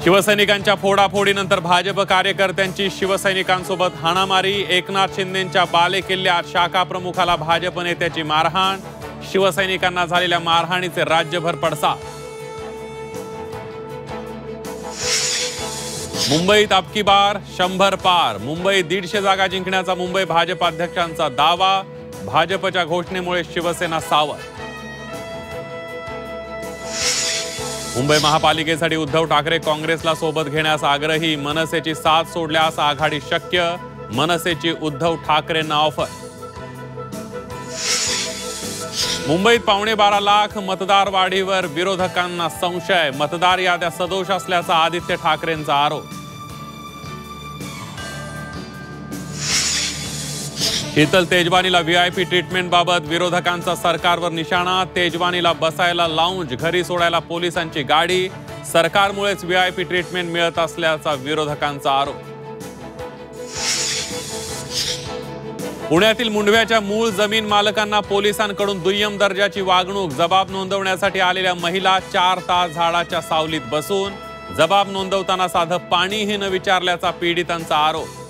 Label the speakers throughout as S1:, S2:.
S1: शिवसैनिकांच्या फोडाफोडीनंतर भाजप कार्यकर्त्यांची शिवसैनिकांसोबत हाणामारी। एकनाथ शिंदेंच्या बालेकिल्ल्यात शाखा प्रमुखाला भाजप नेत्याची मारहाण। शिवसैनिकांना झालेल्या मारहाणीचे राज्यभर पडसाद। मुंबईत अबकी बार 100 पार। मुंबईत 150 जागा जिंकण्याचा मुंबई भाजप अध्यक्षांचा दावा। भाजपच्या घोषणेमुळे शिवसेना सावध। मुंबई महापालिकेसाठी उद्धव ठाकरे काँग्रेसला सोबत घेण्यास आग्रही। मनसेची साथ सोडल्यास आघाडी शक्य। मनसेची उद्धव ठाकरेंना ऑफर। मुंबईत 12.25 लाख मतदार वाढीवर विरोधकांना संशय। मतदार याद्या सदोष असल्याचा आदित्य ठाकरेंचा आरोप। शीतल तेजवानीला व्हीआयपी ट्रीटमेंट बाबत विरोधकांचा सरकारवर निशाणा। तेजवानीला बसायला लाऊंज, घरी सोडायला पोलिसांची गाडी। सरकारमुळेच व्हीआयपी ट्रीटमेंट मिळत असल्याचा विरोधकांचा आरोप। पुण्यातील मुंडव्याच्या मूळ जमीन मालकांना पोलिसांकडून दुय्यम दर्जाची वागणूक। जबाब नोंदवण्यासाठी आलेल्या महिला 4 तास झाडाच्या सावलीत बसून। जबाब नोंदवताना साधं पाणीही न विचारल्याचा पीडितांचा आरोप।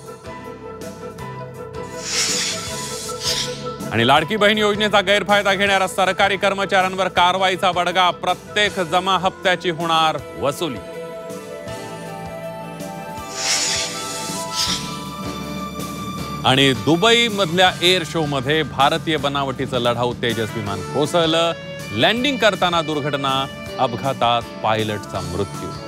S1: आणि लाडकी बहीण योजनेचा गैरफायदा घेणाऱ्या सरकारी कर्मचाऱ्यांवर कारवाईचा बडगा। प्रत्येक जमा हप्त्याची होणार वसुली। आणि दुबई मधल्या एअर शो मध्ये भारतीय बनावटीचं लढाऊ तेजस विमान कोसळलं। लँडिंग करताना दुर्घटना, अपघातात पायलटचा मृत्यू।